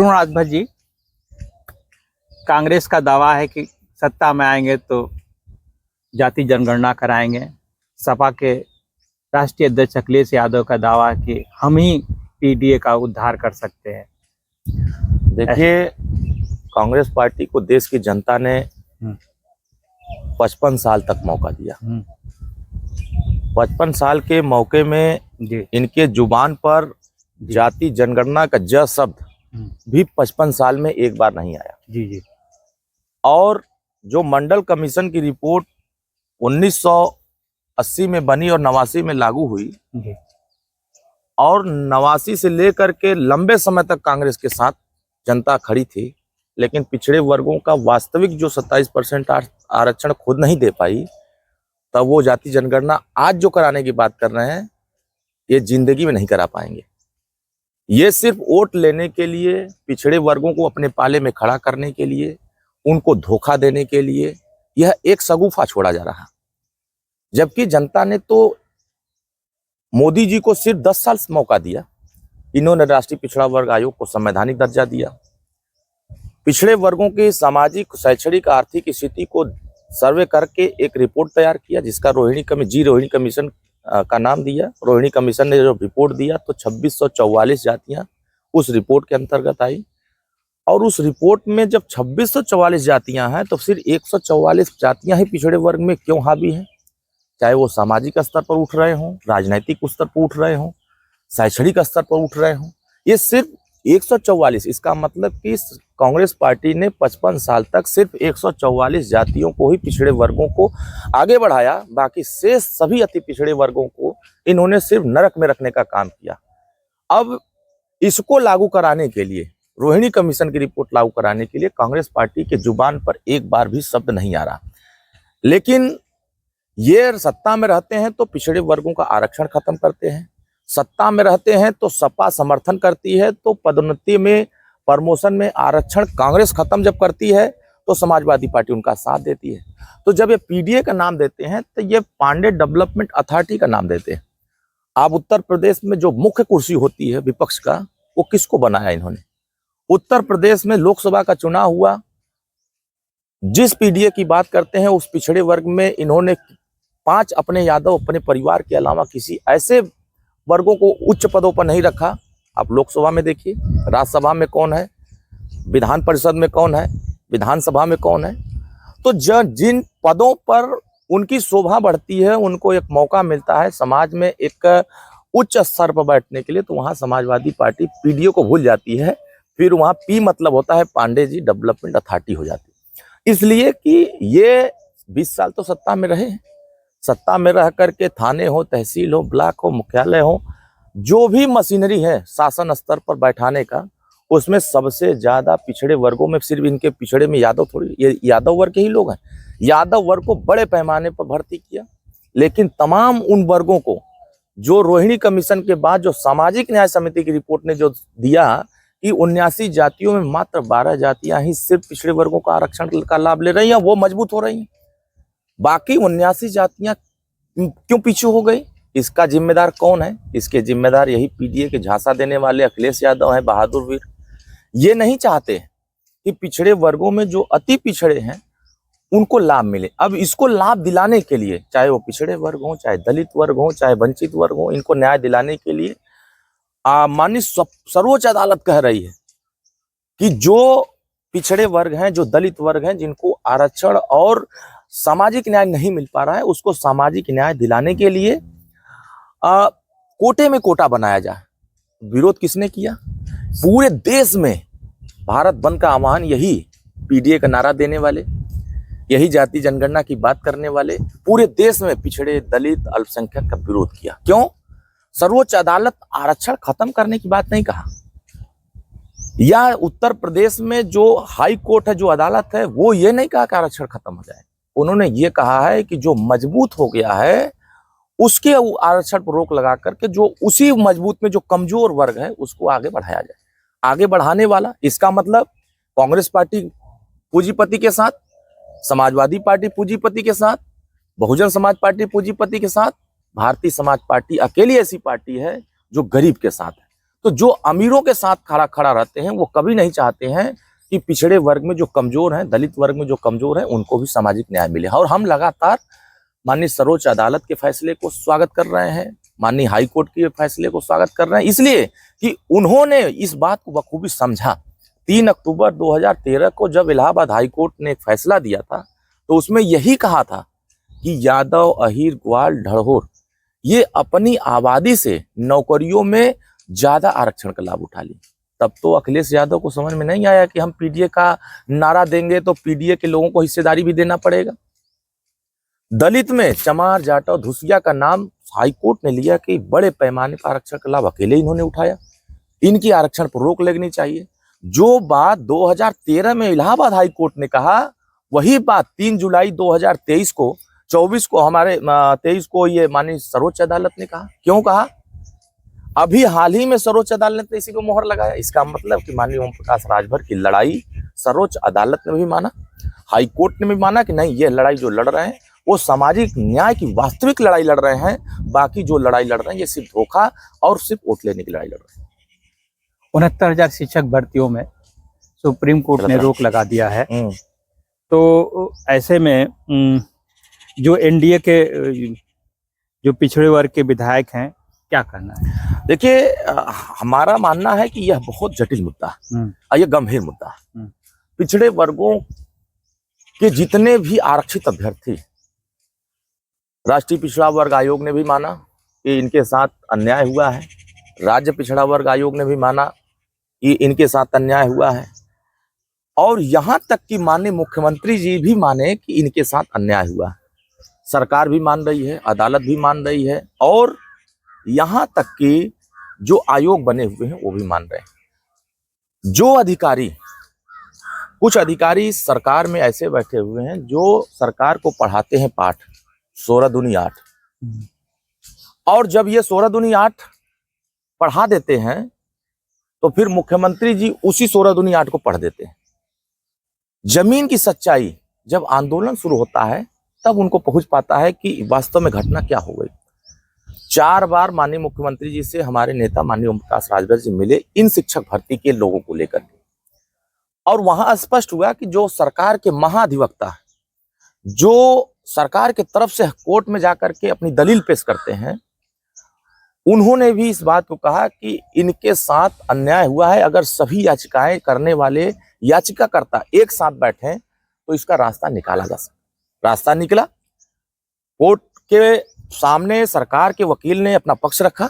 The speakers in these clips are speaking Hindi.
राजभर जी, कांग्रेस का दावा है कि सत्ता में आएंगे तो जाति जनगणना कराएंगे। सपा के राष्ट्रीय अध्यक्ष अखिलेश यादव का दावा है कि हम ही पीडीए का उद्धार कर सकते हैं। देखिए, कांग्रेस पार्टी को देश की जनता ने 55 साल तक मौका दिया। 55 साल के मौके में इनके जुबान पर जाति जनगणना का ज शब्द भी 55 साल में एक बार नहीं आया। जी। और जो मंडल कमीशन की रिपोर्ट 1980 में बनी और 89 में लागू हुई और 89 से लेकर के लंबे समय तक कांग्रेस के साथ जनता खड़ी थी, लेकिन पिछड़े वर्गों का वास्तविक जो 27% आरक्षण खुद नहीं दे पाई, तब वो जाति जनगणना आज जो कराने की बात कर रहे हैं, ये जिंदगी में नहीं करा पाएंगे। ये सिर्फ वोट लेने के लिए, पिछड़े वर्गों को अपने पाले में खड़ा करने के लिए, उनको धोखा देने के लिए यह एक शगुफा छोड़ा जा रहा। जबकि जनता ने तो मोदी जी को सिर्फ 10 साल मौका दिया। इन्होंने राष्ट्रीय पिछड़ा वर्ग आयोग को संवैधानिक दर्जा दिया। पिछड़े वर्गों की सामाजिक, शैक्षणिक, आर्थिक स्थिति को सर्वे करके एक रिपोर्ट तैयार किया, जिसका रोहिणी कमीशन का नाम दिया। रोहिणी कमीशन ने जो रिपोर्ट दिया तो 2644 जातियां उस रिपोर्ट के अंतर्गत आई। और उस रिपोर्ट में जब 2644 जातियां हैं तो सिर्फ 144 जातियां ही पिछड़े वर्ग में क्यों हावी हैं? चाहे वो सामाजिक स्तर पर उठ रहे हों, राजनीतिक स्तर पर उठ रहे हों, शैक्षणिक स्तर पर उठ रहे हों, ये सिर्फ 144। इसका मतलब कि कांग्रेस पार्टी ने 55 साल तक सिर्फ 144 जातियों को ही, पिछड़े वर्गों को आगे बढ़ाया। बाकी शेष सभी अति पिछड़े वर्गों को इन्होंने सिर्फ नरक में रखने का काम किया। अब इसको लागू कराने के लिए, रोहिणी कमीशन की रिपोर्ट लागू कराने के लिए कांग्रेस पार्टी के जुबान पर एक बार भी शब्द नहीं आ रहा। लेकिन ये सत्ता में रहते हैं तो पिछड़े वर्गों का आरक्षण खत्म करते हैं, सत्ता में रहते हैं तो सपा समर्थन करती है, तो पदोन्नति में, प्रमोशन में आरक्षण कांग्रेस खत्म जब करती है तो समाजवादी पार्टी उनका साथ देती है। तो जब ये पीडीए का नाम देते हैं तो ये पांडे डेवलपमेंट अथॉरिटी का नाम देते हैं। अब उत्तर प्रदेश में जो मुख्य कुर्सी होती है विपक्ष का, वो किसको बनाया इन्होंने? उत्तर प्रदेश में लोकसभा का चुनाव हुआ, जिस पीडीए की बात करते हैं उस पिछड़े वर्ग में इन्होंने 5 अपने यादव, अपने परिवार के अलावा किसी ऐसे वर्गों को उच्च पदों पर नहीं रखा। आप लोकसभा में देखिए, राज्यसभा में कौन है, विधान परिषद में कौन है, विधानसभा में कौन है। तो जिन पदों पर उनकी शोभा बढ़ती है, उनको एक मौका मिलता है समाज में एक उच्च स्तर पर बैठने के लिए, तो वहां समाजवादी पार्टी पीडीए को भूल जाती है। फिर वहां पी मतलब होता है पांडे जी डेवलपमेंट अथॉरिटी हो जाती है। इसलिए कि ये 20 साल तो सत्ता में रहे हैं। सत्ता में रह करके थाने हो, तहसील हो, ब्लॉक हो, मुख्यालय हो, जो भी मशीनरी है शासन स्तर पर बैठाने का, उसमें सबसे ज्यादा पिछड़े वर्गों में, सिर्फ इनके पिछड़े में यादव थोड़ी, ये यादव वर्ग के ही लोग हैं। यादव वर्ग को बड़े पैमाने पर भर्ती किया, लेकिन तमाम उन वर्गों को जो रोहिणी कमीशन के बाद जो सामाजिक न्याय समिति की रिपोर्ट ने जो दिया कि 79 जातियों में मात्र 12 जातियां ही सिर्फ पिछड़े वर्गों का आरक्षण का लाभ ले रही हैं, वो मजबूत हो रही हैं। बाकी 79 जातियां क्यों पीछे हो गई? इसका जिम्मेदार कौन है? इसके जिम्मेदार यही पीडीए के झांसा देने वाले अखिलेश यादव हैं, बहादुर वीर। ये नहीं चाहते कि पिछड़े वर्गों में जो अति पिछड़े हैं उनको लाभ मिले। अब इसको लाभ दिलाने के लिए, चाहे वो पिछड़े वर्ग हो, चाहे दलित वर्ग हो, चाहे वंचित वर्ग हो, इनको न्याय दिलाने के लिए माननीय सर्वोच्च अदालत कह रही है कि जो पिछड़े वर्ग हैं, जो दलित वर्ग हैं, जिनको आरक्षण और सामाजिक न्याय नहीं मिल पा रहा है, उसको सामाजिक न्याय दिलाने के लिए कोटे में कोटा बनाया जाए। विरोध किसने किया? पूरे देश में भारत बंद का आह्वान यही पीडीए का नारा देने वाले, यही जाति जनगणना की बात करने वाले पूरे देश में पिछड़े, दलित, अल्पसंख्यक का विरोध किया। क्यों? सर्वोच्च अदालत आरक्षण खत्म करने की बात नहीं कहा, या उत्तर प्रदेश में जो हाई कोर्ट है, जो अदालत है, वो ये नहीं कहा कि आरक्षण खत्म हो जाए। उन्होंने ये कहा है कि जो मजबूत हो गया है उसके आरक्षण पर रोक लगा करके जो उसी मजबूत में जो कमजोर वर्ग है उसको आगे बढ़ाया जाए। आगे बढ़ाने वाला, इसका मतलब कांग्रेस पार्टी पूंजीपति के साथ, समाजवादी पार्टी पूंजीपति के साथ, बहुजन समाज पार्टी पूंजीपति के साथ, भारतीय समाज पार्टी अकेली ऐसी पार्टी है जो गरीब के साथ है। तो जो अमीरों के साथ खड़ा रहते हैं वो कभी नहीं चाहते हैं कि पिछड़े वर्ग में जो कमजोर हैं, दलित वर्ग में जो कमजोर हैं, उनको भी सामाजिक न्याय मिले। और हम लगातार माननीय सर्वोच्च अदालत के फैसले को स्वागत कर रहे हैं, माननीय हाई कोर्ट के फैसले को स्वागत कर रहे हैं, इसलिए कि उन्होंने इस बात को बखूबी समझा। 3 अक्टूबर 2013 को जब इलाहाबाद हाई कोर्ट ने एक फैसला दिया था तो उसमें यही कहा था कि यादव, अहीर, ग्वाल, ढड़होर ये अपनी आबादी से नौकरियों में ज्यादा आरक्षण का लाभ उठा ली। तब तो अखिलेश यादव को समझ में नहीं आया कि हम पीडीए का नारा देंगे तो पीडीए के लोगों को हिस्सेदारी भी देना पड़ेगा। दलित में चमार, जाटव, धुसिया का नाम हाईकोर्ट ने लिया कि बड़े पैमाने पर आरक्षण का लाभ अकेले इन्होंने उठाया, इनकी आरक्षण पर रोक लगनी चाहिए। जो बात 2013 में इलाहाबाद हाई कोर्ट ने कहा, वही बात 3 जुलाई 2023 को 24 को हमारे 23 को ये माननीय सर्वोच्च अदालत ने कहा। क्यों कहा? अभी हाल ही में सर्वोच्च अदालत ने इसी को मोहर लगाया। इसका मतलब कि माननीय ओम प्रकाश राजभर की लड़ाई सर्वोच्च अदालत ने भी माना, हाई कोर्ट ने भी माना कि नहीं, ये लड़ाई जो लड़ रहे हैं वो सामाजिक न्याय की वास्तविक लड़ाई लड़ रहे हैं, बाकी जो लड़ाई लड़ रहे हैं ये सिर्फ धोखा और सिर्फ वोट लेने की लड़ाई लड़ रहे हैं। 69,000 शिक्षक भर्तियों में सुप्रीम कोर्ट ने रोक लगा दिया है, तो ऐसे में जो एनडीए के जो पिछड़े वर्ग के विधायक हैं, क्या करना है? देखिए, हमारा मानना है कि यह बहुत जटिल मुद्दा है और यह गंभीर मुद्दा है। पिछड़े वर्गों के जितने भी आरक्षित अभ्यर्थी, राष्ट्रीय पिछड़ा वर्ग आयोग ने भी माना कि इनके साथ अन्याय हुआ है, राज्य पिछड़ा वर्ग आयोग ने भी माना कि इनके साथ अन्याय हुआ है, और यहां तक कि माननीय मुख्यमंत्री जी भी माने कि इनके साथ अन्याय हुआ है। सरकार भी मान रही है, अदालत भी मान रही है, और यहां तक कि जो आयोग बने हुए हैं वो भी मान रहे हैं। जो अधिकारी, कुछ अधिकारी सरकार में ऐसे बैठे हुए हैं जो सरकार को पढ़ाते हैं पाठ 16 दूनी 8, और जब ये 16 दूनी 8 पढ़ा देते हैं तो फिर मुख्यमंत्री जी उसी 16 दूनी 8 को पढ़ देते हैं। जमीन की सच्चाई जब आंदोलन शुरू होता है तब उनको पहुंच पाता है कि वास्तव में घटना क्या हो गई। 4 बार माननीय मुख्यमंत्री जी से हमारे नेता माननीय ओम प्रकाश राजभर जी मिले इन शिक्षक भर्ती के लोगों को लेकर, और वहां स्पष्ट हुआ कि जो सरकार के महाधिवक्ता, जो सरकार के तरफ से कोर्ट में जाकर के अपनी दलील पेश करते हैं, उन्होंने भी इस बात को कहा कि इनके साथ अन्याय हुआ है। अगर सभी याचिकाएं करने वाले याचिकाकर्ता एक साथ बैठे तो इसका रास्ता निकाला जा सकता। रास्ता निकला, कोर्ट के सामने सरकार के वकील ने अपना पक्ष रखा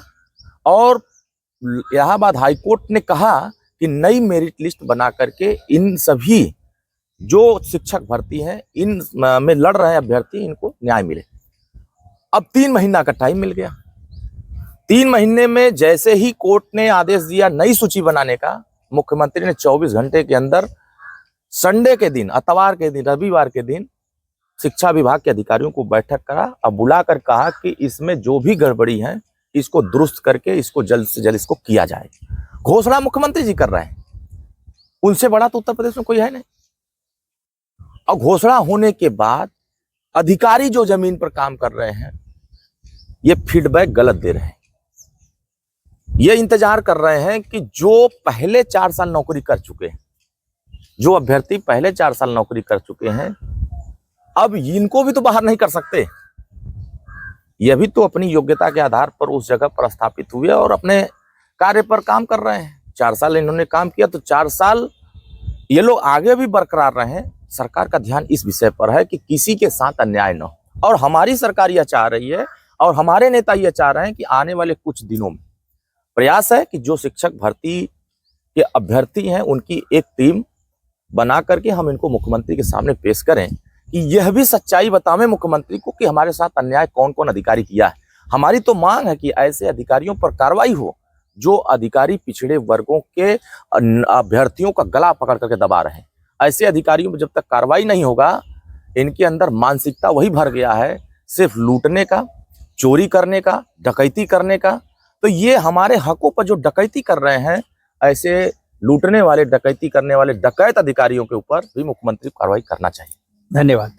और इलाहाबाद हाई कोर्ट ने कहा कि नई मेरिट लिस्ट बना करके इन सभी जो शिक्षक भर्ती हैं, इन में लड़ रहे अभ्यर्थी, इनको न्याय मिले। अब 3 महीना का टाइम मिल गया। 3 महीने में जैसे ही कोर्ट ने आदेश दिया नई सूची बनाने का, मुख्यमंत्री ने 24 घंटे के अंदर संडे के दिन, इतवार के दिन, रविवार के दिन शिक्षा विभाग के अधिकारियों को बैठक करा और बुलाकर कहा कि इसमें जो भी गड़बड़ी है इसको दुरुस्त करके इसको जल्द से जल्द इसको किया जाए। घोषणा मुख्यमंत्री जी कर रहे हैं, उनसे बड़ा तो उत्तर प्रदेश में कोई है नहीं। और घोषणा होने के बाद अधिकारी जो जमीन पर काम कर रहे हैं ये फीडबैक गलत दे रहे हैं। ये इंतजार कर रहे हैं कि जो पहले 4 साल नौकरी कर चुके हैं, जो अभ्यर्थी पहले 4 साल नौकरी कर चुके हैं, अब इनको भी तो बाहर नहीं कर सकते। यह भी तो अपनी योग्यता के आधार पर उस जगह पर स्थापित हुए और अपने कार्य पर काम कर रहे हैं। 4 साल इन्होंने काम किया तो 4 साल ये लोग आगे भी बरकरार रहे। सरकार का ध्यान इस विषय पर है कि किसी के साथ अन्याय न हो, और हमारी सरकार यह चाह रही है और हमारे नेता यह चाह रहे हैं कि आने वाले कुछ दिनों में प्रयास है कि जो शिक्षक भर्ती के अभ्यर्थी हैं उनकी एक टीम बना करके हम इनको मुख्यमंत्री के सामने पेश करें कि यह भी सच्चाई बतावें मुख्यमंत्री को कि हमारे साथ अन्याय कौन कौन अधिकारी किया है। हमारी तो मांग है कि ऐसे अधिकारियों पर कार्रवाई हो जो अधिकारी पिछड़े वर्गों के अभ्यर्थियों का गला पकड़ करके दबा रहे हैं। ऐसे अधिकारियों पर जब तक कार्रवाई नहीं होगा, इनके अंदर मानसिकता वही भर गया है सिर्फ लूटने का, चोरी करने का, डकैती करने का। तो ये हमारे हकों पर जो डकैती कर रहे हैं, ऐसे लूटने वाले, डकैती करने वाले डकैत अधिकारियों के ऊपर भी मुख्यमंत्री को कार्रवाई करना चाहिए। धन्यवाद।